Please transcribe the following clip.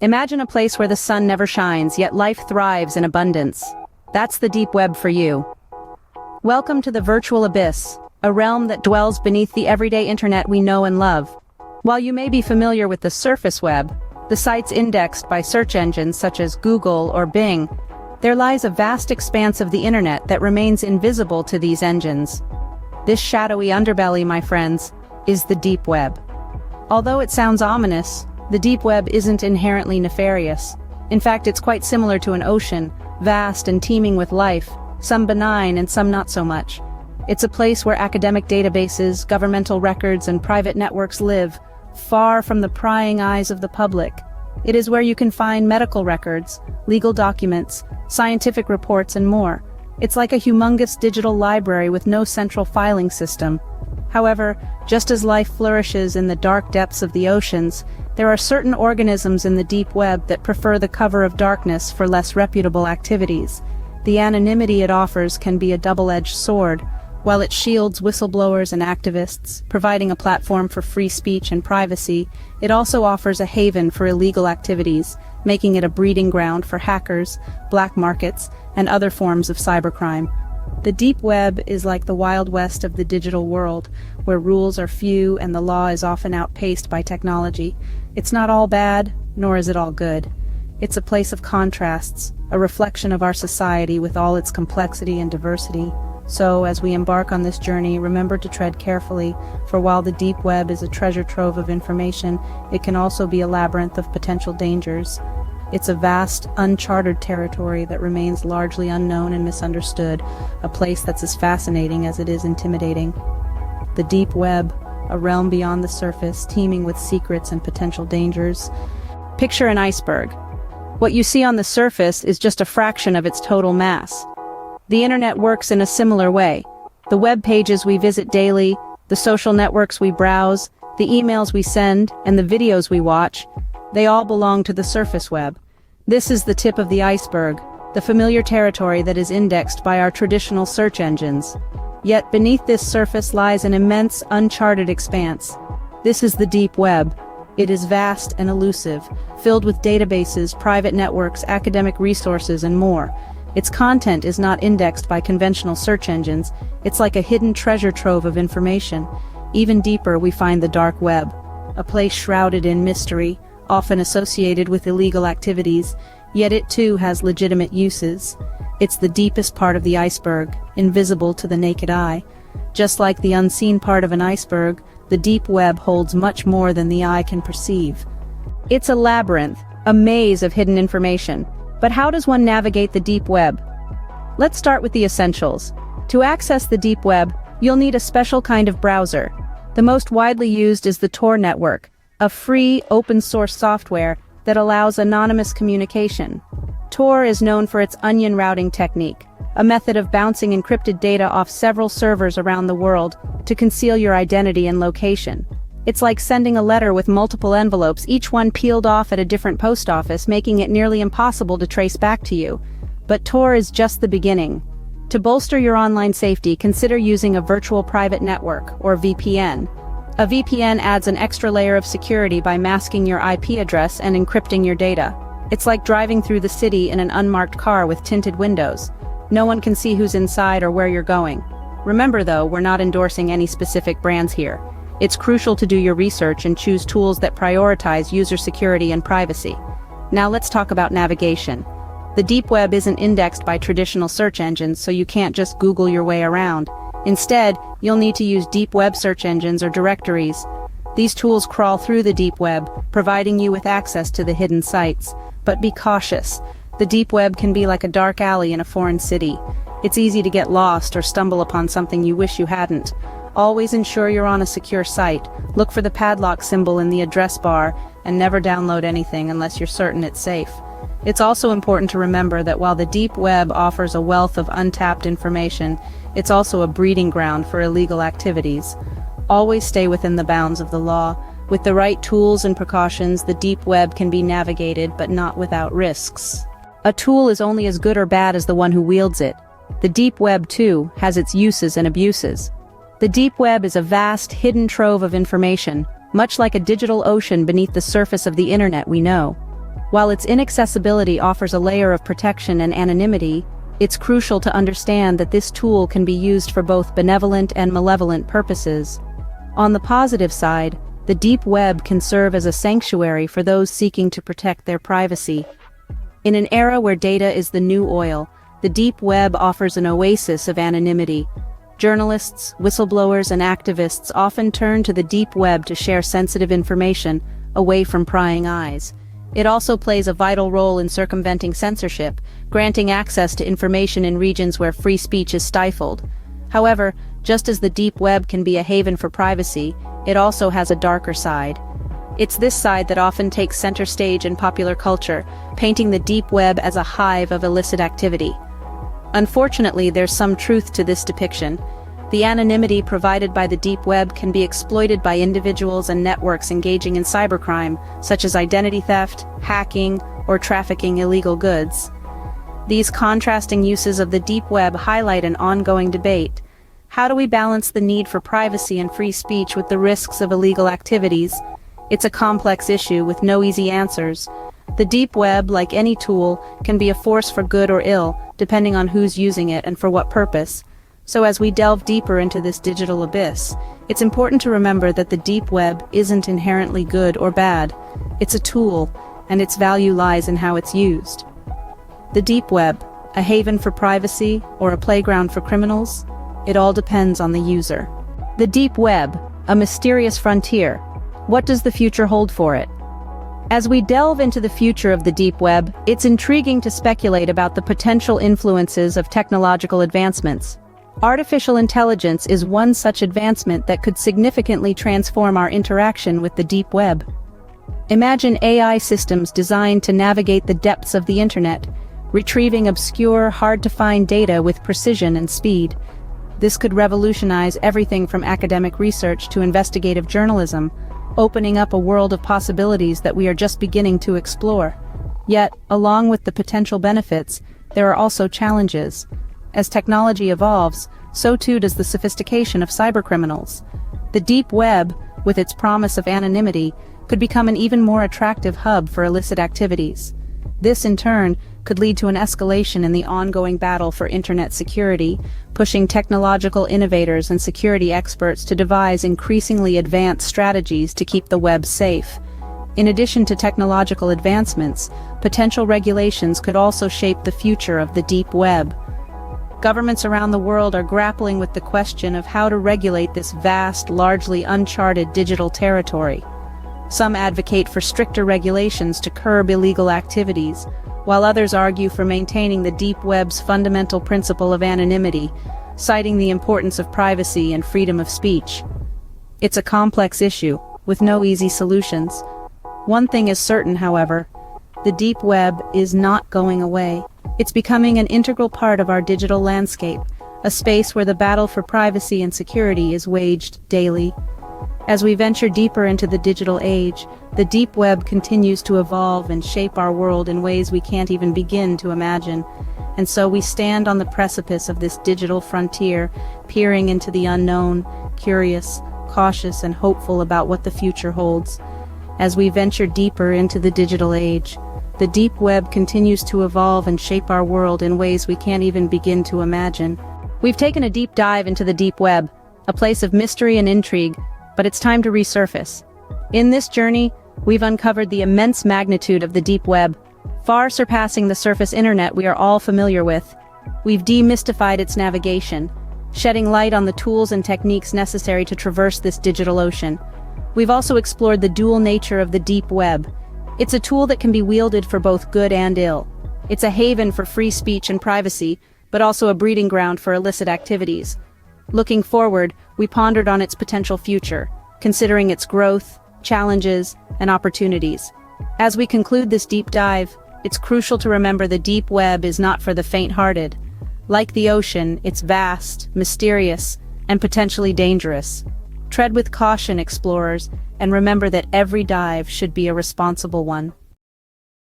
Imagine a place where the sun never shines, yet life thrives in abundance. That's the deep web for you. Welcome to the virtual abyss, a realm that dwells beneath the everyday internet we know and love. While you may be familiar with the surface web, the sites indexed by search engines such as Google or Bing, there lies a vast expanse of the internet that remains invisible to these engines. This shadowy underbelly, my friends, is the deep web. Although it sounds ominous, the deep web isn't inherently nefarious. In fact, it's quite similar to an ocean, vast and teeming with life, some benign and some not so much. It's a place where academic databases, governmental records, and private networks live, far from the prying eyes of the public. It is where you can find medical records, legal documents, scientific reports, and more. It's like a humongous digital library with no central filing system. However, just as life flourishes in the dark depths of the oceans, there are certain organisms in the deep web that prefer the cover of darkness for less reputable activities. The anonymity it offers can be a double-edged sword. While it shields whistleblowers and activists, providing a platform for free speech and privacy, it also offers a haven for illegal activities, making it a breeding ground for hackers, black markets, and other forms of cybercrime. The deep web is like the Wild West of the digital world, where rules are few and the law is often outpaced by technology. It's not all bad, nor is it all good. It's a place of contrasts, a reflection of our society with all its complexity and diversity. So, as we embark on this journey, remember to tread carefully, for while the deep web is a treasure trove of information, it can also be a labyrinth of potential dangers. It's a vast, uncharted territory that remains largely unknown and misunderstood, a place that's as fascinating as it is intimidating. The deep web, a realm beyond the surface, teeming with secrets and potential dangers. Picture an iceberg. What you see on the surface is just a fraction of its total mass. The internet works in a similar way. The web pages we visit daily, the social networks we browse, the emails we send, and the videos we watch, they all belong to the surface web. This is the tip of the iceberg, the familiar territory that is indexed by our traditional search engines. Yet beneath this surface lies an immense, uncharted expanse. This is the deep web. It is vast and elusive, filled with databases, private networks, academic resources, and more. Its content is not indexed by conventional search engines. It's like a hidden treasure trove of information. Even deeper, we find the dark web, a place shrouded in mystery, often associated with illegal activities, yet it too has legitimate uses. It's the deepest part of the iceberg, invisible to the naked eye. Just like the unseen part of an iceberg, the deep web holds much more than the eye can perceive. It's a labyrinth, a maze of hidden information. But how does one navigate the deep web? Let's start with the essentials. To access the deep web, you'll need a special kind of browser. The most widely used is the Tor network, a free, open-source software that allows anonymous communication. Tor is known for its onion routing technique, a method of bouncing encrypted data off several servers around the world to conceal your identity and location. It's like sending a letter with multiple envelopes, each one peeled off at a different post office, making it nearly impossible to trace back to you. But Tor is just the beginning. To bolster your online safety, consider using a virtual private network, or VPN. A VPN adds an extra layer of security by masking your IP address and encrypting your data. It's like driving through the city in an unmarked car with tinted windows. No one can see who's inside or where you're going. Remember though, we're not endorsing any specific brands here. It's crucial to do your research and choose tools that prioritize user security and privacy. Now let's talk about navigation. The deep web isn't indexed by traditional search engines, so you can't just Google your way around. Instead, you'll need to use deep web search engines or directories. These tools crawl through the deep web, providing you with access to the hidden sites. But be cautious. The deep web can be like a dark alley in a foreign city. It's easy to get lost or stumble upon something you wish you hadn't. Always ensure you're on a secure site. Look for the padlock symbol in the address bar, and never download anything unless you're certain it's safe. It's also important to remember that while the deep web offers a wealth of untapped information, it's also a breeding ground for illegal activities. Always stay within the bounds of the law. With the right tools and precautions, the deep web can be navigated, but not without risks. A tool is only as good or bad as the one who wields it. The deep web, too, has its uses and abuses. The deep web is a vast, hidden trove of information, much like a digital ocean beneath the surface of the internet we know. While its inaccessibility offers a layer of protection and anonymity, it's crucial to understand that this tool can be used for both benevolent and malevolent purposes. On the positive side, the deep web can serve as a sanctuary for those seeking to protect their privacy. In an era where data is the new oil, the deep web offers an oasis of anonymity. Journalists, whistleblowers, and activists often turn to the deep web to share sensitive information, away from prying eyes. It also plays a vital role in circumventing censorship, granting access to information in regions where free speech is stifled. However, just as the deep web can be a haven for privacy, it also has a darker side. It's this side that often takes center stage in popular culture, painting the deep web as a hive of illicit activity. Unfortunately, there's some truth to this depiction. The anonymity provided by the deep web can be exploited by individuals and networks engaging in cybercrime, such as identity theft, hacking, or trafficking illegal goods. These contrasting uses of the deep web highlight an ongoing debate. How do we balance the need for privacy and free speech with the risks of illegal activities? It's a complex issue with no easy answers. The deep web, like any tool, can be a force for good or ill, depending on who's using it and for what purpose. So as we delve deeper into this digital abyss, it's important to remember that the deep web isn't inherently good or bad. It's a tool, and its value lies in how it's used. The deep web, a haven for privacy or a playground for criminals? It all depends on the user. The deep web, a mysterious frontier. What does the future hold for it? As we delve into the future of the deep web, it's intriguing to speculate about the potential influences of technological advancements. Artificial intelligence is one such advancement that could significantly transform our interaction with the deep web. Imagine AI systems designed to navigate the depths of the internet, retrieving obscure, hard-to-find data with precision and speed. This could revolutionize everything from academic research to investigative journalism, opening up a world of possibilities that we are just beginning to explore. Yet, along with the potential benefits, there are also challenges. As technology evolves, so too does the sophistication of cybercriminals. The deep web, with its promise of anonymity, could become an even more attractive hub for illicit activities. This, in turn, could lead to an escalation in the ongoing battle for internet security, pushing technological innovators and security experts to devise increasingly advanced strategies to keep the web safe. In addition to technological advancements, potential regulations could also shape the future of the deep web. Governments around the world are grappling with the question of how to regulate this vast, largely uncharted digital territory. Some advocate for stricter regulations to curb illegal activities, while others argue for maintaining the deep web's fundamental principle of anonymity, citing the importance of privacy and freedom of speech. It's a complex issue, with no easy solutions. One thing is certain, however: the deep web is not going away. It's becoming an integral part of our digital landscape, a space where the battle for privacy and security is waged daily. As we venture deeper into the digital age, the deep web continues to evolve and shape our world in ways we can't even begin to imagine. And so we stand on the precipice of this digital frontier, peering into the unknown, curious, cautious, and hopeful about what the future holds. As we venture deeper into the digital age, the deep web continues to evolve and shape our world in ways we can't even begin to imagine. We've taken a deep dive into the deep web, a place of mystery and intrigue, but it's time to resurface. In this journey, we've uncovered the immense magnitude of the deep web, far surpassing the surface internet we are all familiar with. We've demystified its navigation, shedding light on the tools and techniques necessary to traverse this digital ocean. We've also explored the dual nature of the deep web. It's a tool that can be wielded for both good and ill. It's a haven for free speech and privacy, but also a breeding ground for illicit activities. Looking forward, we pondered on its potential future, considering its growth, challenges, and opportunities. As we conclude this deep dive, it's crucial to remember the deep web is not for the faint-hearted. Like the ocean, it's vast, mysterious, and potentially dangerous. Tread with caution, explorers, and remember that every dive should be a responsible one.